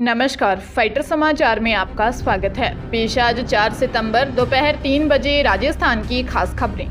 नमस्कार, फाइटर समाचार में आपका स्वागत है। पेश आज 4 सितंबर दोपहर 3 बजे राजस्थान की खास खबरें।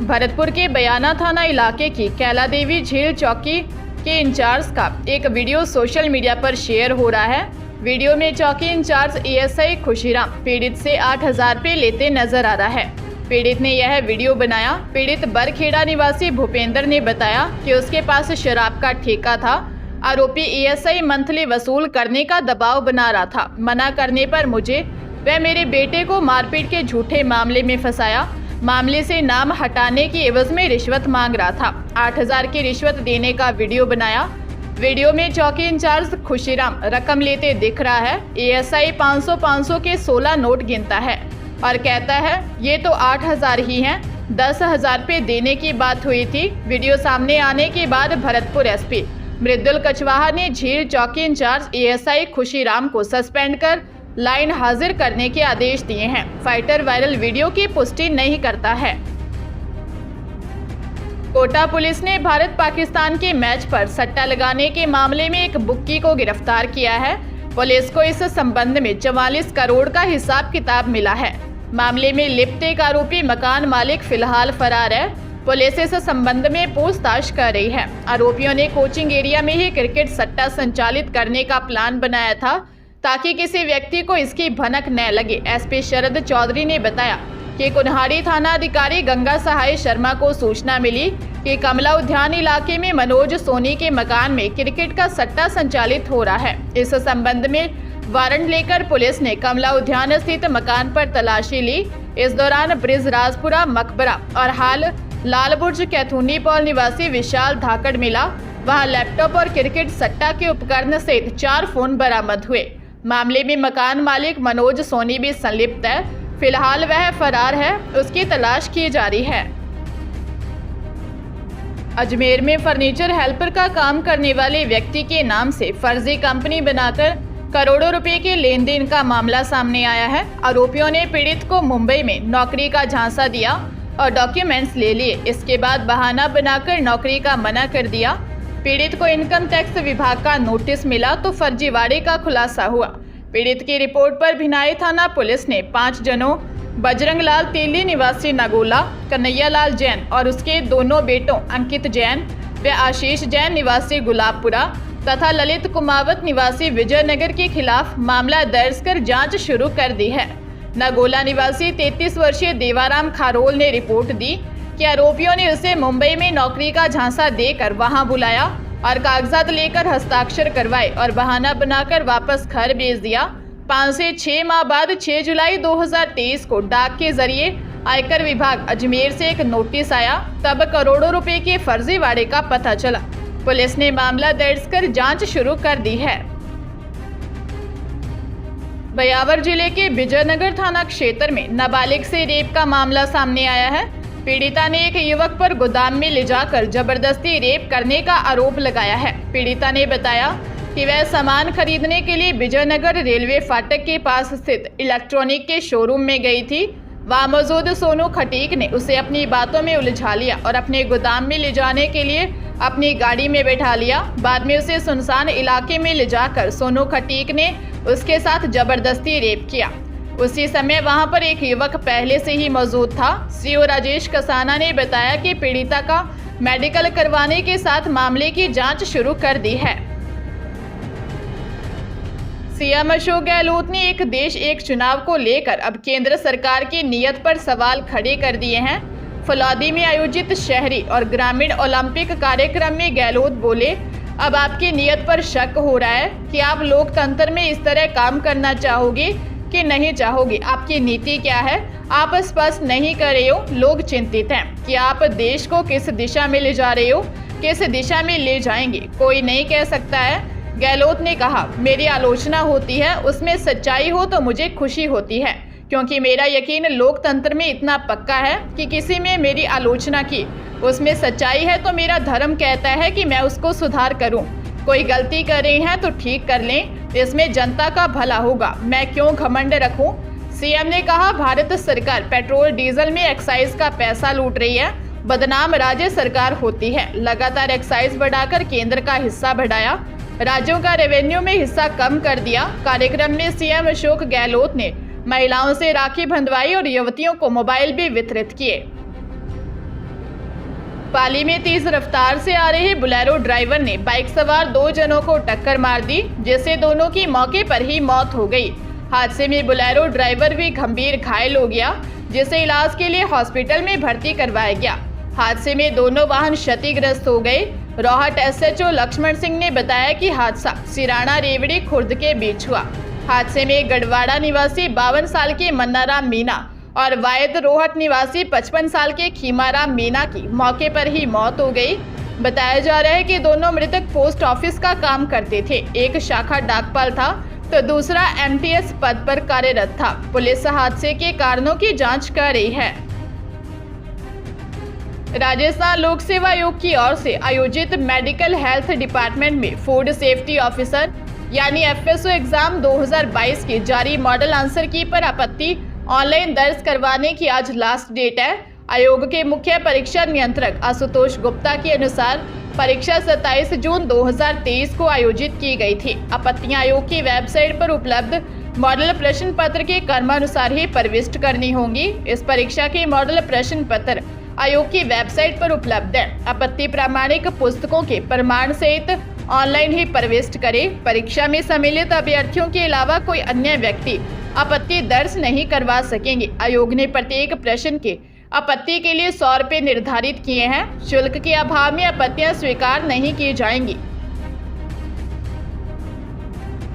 भरतपुर के बयाना थाना इलाके की कैला देवी झील चौकी के इंचार्ज का एक वीडियो सोशल मीडिया पर शेयर हो रहा है। वीडियो में चौकी इंचार्ज एएसआई खुशीराम पीड़ित से 8,000 रुपये लेते नजर आ रहा है। पीड़ित ने यह वीडियो बनाया। पीड़ित बरखेड़ा निवासी भूपेंद्र ने बताया कि उसके पास शराब का ठेका था। आरोपी एएसआई मंथली वसूल करने का दबाव बना रहा था। मना करने पर मुझे व मेरे बेटे को मारपीट के झूठे मामले में फंसाया। मामले से नाम हटाने की एवज में रिश्वत मांग रहा था। 8,000 की रिश्वत देने का वीडियो बनाया। वीडियो में चौकी इंचार्ज खुशीराम रकम लेते दिख रहा है। एएसआई 500 के 16 नोट गिनता है और कहता है ये तो 8,000 ही हैं। 10,000 रुपये देने की बात हुई थी। वीडियो सामने आने के बाद भरतपुर एसपी मृदुल कछवाहा ने झील चौकी इंचार्ज एएसआई खुशीराम को सस्पेंड कर लाइन हाजिर करने के आदेश दिए हैं। फाइटर वायरल वीडियो की पुष्टि नहीं करता है। कोटा पुलिस ने भारत पाकिस्तान के मैच पर सट्टा लगाने के मामले में एक बुक्की को गिरफ्तार किया है। पुलिस को इस संबंध में 44 करोड़ का हिसाब किताब मिला है। मामले में लिप्त एक आरोपी मकान मालिक फिलहाल फरार है। पुलिस इस संबंध में पूछताछ कर रही है। आरोपियों ने कोचिंग एरिया में ही क्रिकेट सट्टा संचालित करने का प्लान बनाया था ताकि किसी व्यक्ति को इसकी भनक न लगे। एसपी शरद चौधरी ने बताया कि कुन्हाड़ी थाना अधिकारी गंगा सहाय शर्मा को सूचना मिली कि कमला उद्यान इलाके में मनोज सोनी के मकान में क्रिकेट का सट्टा संचालित हो रहा है। इस संबंध में वारंट लेकर पुलिस ने कमला उद्यान स्थित मकान पर तलाशी ली। इस दौरान ब्रिज राजपुरा मकबरा और हाल लालबुर्ज कैथूनी पॉल निवासी विशाल धाकड़ मिला। वहां लैपटॉप और क्रिकेट सट्टा के उपकरण सहित 4 फोन बरामद हुए। मामले में मकान मालिक मनोज सोनी भी संलिप्त है। फिलहाल वह फरार है, उसकी तलाश की जा रही है। अजमेर में फर्नीचर हेल्पर का काम करने वाले व्यक्ति के नाम से फर्जी कंपनी बनाकर करोड़ों रुपए के लेन देन का मामला सामने आया है। आरोपियों ने पीड़ित को मुंबई में नौकरी का झांसा दिया और डॉक्यूमेंट्स ले लिए। इसके बाद बहाना बनाकर नौकरी का मना कर दिया। पीड़ित को इनकम टैक्स विभाग का नोटिस मिला तो फर्जीवाड़े का खुलासा हुआ। पीड़ित की रिपोर्ट पर भिनाई थाना पुलिस ने 5 जनों बजरंग लाल तेली निवासी नगोला, कन्हैया लाल जैन और उसके दोनों बेटों अंकित जैन व आशीष जैन निवासी गुलाबपुरा तथा ललित कुमावत निवासी विजयनगर के खिलाफ मामला दर्ज कर जाँच शुरू कर दी है। नगोला निवासी 33 वर्षीय देवाराम खारोल ने रिपोर्ट दी कि आरोपियों ने उसे मुंबई में नौकरी का झांसा देकर वहां बुलाया और कागजात लेकर हस्ताक्षर करवाए और बहाना बनाकर वापस घर भेज दिया। 5 से 6 माह बाद 6 जुलाई 2023 को डाक के जरिए आयकर विभाग अजमेर से एक नोटिस आया। तब करोड़ों रुपए के फर्जीवाड़े का पता चला। पुलिस ने मामला दर्ज कर जाँच शुरू कर दी है। ब्यावर जिले के विजयनगर थाना क्षेत्र में नाबालिग से रेप का मामला सामने आया है। पीड़िता ने एक युवक पर गोदाम में ले जाकर जबरदस्ती रेप करने का आरोप लगाया है। पीड़िता ने बताया कि वह सामान खरीदने के लिए विजयनगर रेलवे फाटक के पास स्थित इलेक्ट्रॉनिक के शोरूम में गई थी। वहां मौजूद सोनू खटीक ने उसे अपनी बातों में उलझा लिया और अपने गोदाम में ले जाने के लिए अपनी गाड़ी में बैठा लिया। बाद में उसे सुनसान इलाके में ले जाकर सोनू खटीक ने उसके साथ जबरदस्ती रेप किया। उसी समय वहां पर एक युवक पहले से ही मौजूद था। सीओ राजेश कसाना ने बताया कि पीड़िता का मेडिकल करवाने के साथ मामले की जांच शुरू कर दी है। सीएम अशोक गहलोत ने एक देश एक चुनाव को लेकर अब केंद्र सरकार की नीयत पर सवाल खड़े कर दिए हैं। फलौदी में आयोजित शहरी और ग्रामीण ओलंपिक कार्यक्रम में गहलोत बोले, अब आपकी नीयत पर शक हो रहा है कि आप लोकतंत्र में इस तरह काम करना चाहोगे कि नहीं चाहोगे। आपकी नीति क्या है, आप स्पष्ट नहीं कर रहे हो। लोग चिंतित हैं कि आप देश को किस दिशा में ले जा रहे हो, किस दिशा में ले जाएंगे, कोई नहीं कह सकता है। गहलोत ने कहा, मेरी आलोचना होती है, उसमें सच्चाई हो तो मुझे खुशी होती है, क्योंकि मेरा यकीन लोकतंत्र में इतना पक्का है कि किसी में मेरी आलोचना की उसमें सच्चाई है तो मेरा धर्म कहता है कि मैं उसको सुधार करूं। कोई गलती कर रहे हैं तो ठीक कर लें, इसमें जनता का भला होगा, मैं क्यों घमंड रखूं। सीएम ने कहा, भारत सरकार पेट्रोल डीजल में एक्साइज का पैसा लूट रही है, बदनाम राज्य सरकार होती है। लगातार एक्साइज बढ़ाकर केंद्र का हिस्सा बढ़ाया। राज्यों का रेवेन्यू में हिस्सा कम कर दिया। कार्यक्रम में सीएम अशोक गहलोत ने महिलाओं से राखी बंधवाई और युवतियों को मोबाइल भी वितरित किए। पाली में तेज रफ्तार से आ रहे बुलेरो ड्राइवर ने बाइक सवार 2 जनों को टक्कर मार दी, जिससे दोनों की मौके पर ही मौत हो गई। हादसे में बुलेरो ड्राइवर भी गंभीर घायल हो गया, जिसे इलाज के लिए हॉस्पिटल में भर्ती करवाया गया। हादसे में दोनों वाहन क्षतिग्रस्त हो गए। रोहट एसएचओ लक्ष्मण सिंह ने बताया कि हादसा सिराना रेवड़ी खुर्द के बीच हुआ। हादसे में गढ़वाड़ा निवासी 52 साल के मन्नाराम मीना और वायद रोहट निवासी 55 साल के खीमाराम मीना की मौके पर ही मौत हो गई। बताया जा रहा है कि दोनों मृतक पोस्ट ऑफिस का काम करते थे। एक शाखा डाकपाल था तो दूसरा एमटीएस पद पर कार्यरत था। पुलिस हादसे के कारणों की जांच कर रही है। राजस्थान लोक सेवा आयोग की ओर से आयोजित मेडिकल हेल्थ डिपार्टमेंट में फूड सेफ्टी ऑफिसर यानी एफएसओ एग्जाम 2022 की जारी मॉडल आंसर की पर आपत्ति ऑनलाइन दर्ज करवाने की आज लास्ट डेट है। आयोग के मुख्य परीक्षा नियंत्रक आशुतोष गुप्ता के अनुसार परीक्षा 27 जून 2023 को आयोजित की गई थी। आपत्तियां आयोग की वेबसाइट पर उपलब्ध मॉडल प्रश्न पत्र के क्रमानुसार ही प्रविष्ट करनी होंगी। इस परीक्षा के मॉडल प्रश्न पत्र आयोग की वेबसाइट पर उपलब्ध है। आपत्ति प्रामाणिक पुस्तकों के प्रमाण सहित ऑनलाइन ही प्रविष्ट करें। परीक्षा में सम्मिलित अभ्यर्थियों के अलावा कोई अन्य व्यक्ति आपत्ति दर्ज नहीं करवा सकेंगे। आयोग ने प्रत्येक प्रश्न के आपत्ति के लिए 100 रुपये निर्धारित किए हैं। शुल्क के अभाव में आपत्तियां स्वीकार नहीं की जाएंगी।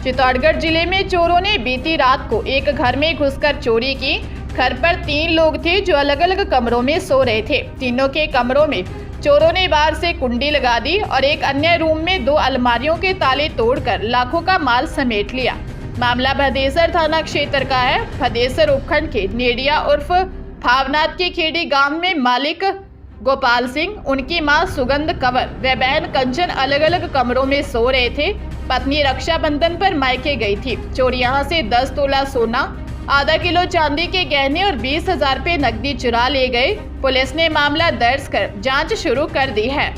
चित्तौड़गढ़ जिले में चोरों ने बीती रात को एक घर में घुसकर चोरी की। घर पर 3 लोग थे जो अलग अलग कमरों में सो रहे थे। तीनों के कमरों में चोरों ने बाहर से कुंडी लगा दी और एक अन्य रूम में 2 अलमारियों के ताले तोड़कर लाखों का माल समेट लिया। मामला भदेसर थाना क्षेत्र का है। भदेसर उपखंड के नेडिया उर्फ भावनाथ के खेड़ी गांव में मालिक गोपाल सिंह, उनकी मां सुगंध कंवर व बहन कंचन अलग अलग कमरों में सो रहे थे। पत्नी रक्षाबंधन पर मायके गई थी। चोर यहां से 10 तोला सोना, आधा किलो चांदी के गहने और 20,000 रुपये नकदी चुरा ले गए। पुलिस ने मामला दर्ज कर जांच शुरू कर दी है।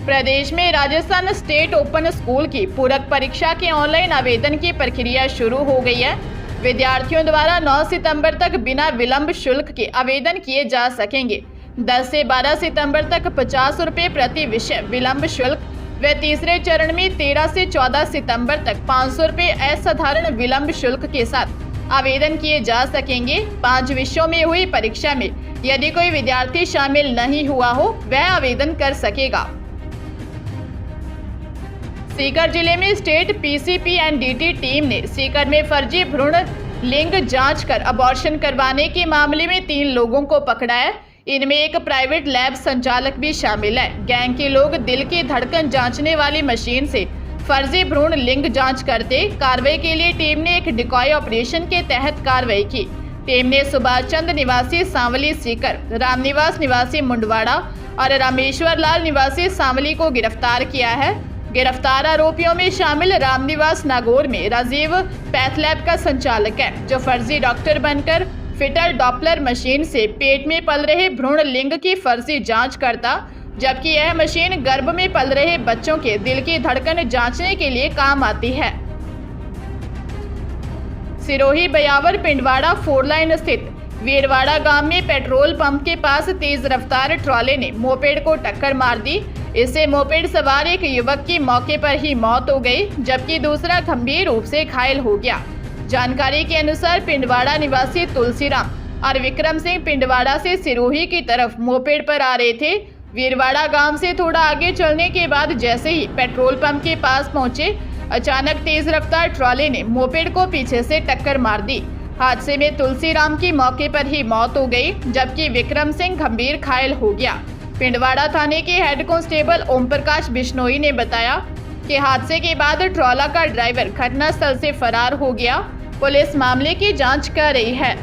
प्रदेश में राजस्थान स्टेट ओपन स्कूल की पूरक परीक्षा के ऑनलाइन आवेदन की प्रक्रिया शुरू हो गई है। विद्यार्थियों द्वारा 9 सितंबर तक बिना विलंब शुल्क के आवेदन किए जा सकेंगे। 10 से 12 सितंबर तक 50 रुपये प्रति विषय विलंब शुल्क व तीसरे चरण में 13 से 14 सितंबर तक 500 रुपये असाधारण विलंब शुल्क के साथ आवेदन किए जा सकेंगे। 5 विषयों में हुई परीक्षा में यदि कोई विद्यार्थी शामिल नहीं हुआ हो वह आवेदन कर सकेगा। सीकर जिले में स्टेट पीसीपीएनडीटी टीम ने सीकर में फर्जी भ्रूण लिंग जांच कर अबॉर्शन करवाने के मामले में 3 लोगों को पकड़ा है। इनमें एक प्राइवेट लैब संचालक भी शामिल है। गैंग के लोग दिल की धड़कन जांचने वाली मशीन से फर्जी भ्रूण लिंग जांच करते। कार्रवाई के लिए टीम ने एक डिकॉय ऑपरेशन के तहत कार्रवाई की। टीम ने सुभाष चंद्र निवासी सांवली सीकर, रामनिवास निवासी मुंडवाड़ा और रामेश्वर लाल निवासी सांवली को गिरफ्तार किया है। गिरफ्तार आरोपियों में शामिल रामनिवास नागौर में राजीव पैथलैब का संचालक है, जो फर्जी डॉक्टर बनकर फिटल डॉपलर मशीन से पेट में पल रहे भ्रूण लिंग की फर्जी जांच करता, जबकि यह मशीन गर्भ में पल रहे बच्चों के दिल की धड़कन जांचने के लिए काम आती है। सिरोही बयावर पिंडवाड़ा 4 लाइन स्थित वीरवाड़ा गांव में पेट्रोल पंप के पास तेज रफ्तार ट्रॉले ने मोपेड को टक्कर मार दी। इससे मोपेड सवार एक युवक की मौके पर ही मौत हो गई, जबकि दूसरा गंभीर रूप से घायल हो गया। जानकारी के अनुसार पिंडवाड़ा निवासी तुलसीराम और विक्रम सिंह पिंडवाड़ा से सिरोही की तरफ मोपेड पर आ रहे थे। वीरवाड़ा गांव से थोड़ा आगे चलने के बाद जैसे ही पेट्रोल पंप के पास पहुंचे, अचानक तेज रफ्तार ट्रॉले ने मोपेड को पीछे से टक्कर मार दी। हादसे में तुलसीराम की मौके पर ही मौत हो गई, जबकि विक्रम सिंह गंभीर घायल हो गया। पिंडवाड़ा थाने के हेड कांस्टेबल ओम प्रकाश बिश्नोई ने बताया कि हादसे के बाद ट्रॉला का ड्राइवर घटनास्थल से फरार हो गया। पुलिस मामले की जांच कर रही है।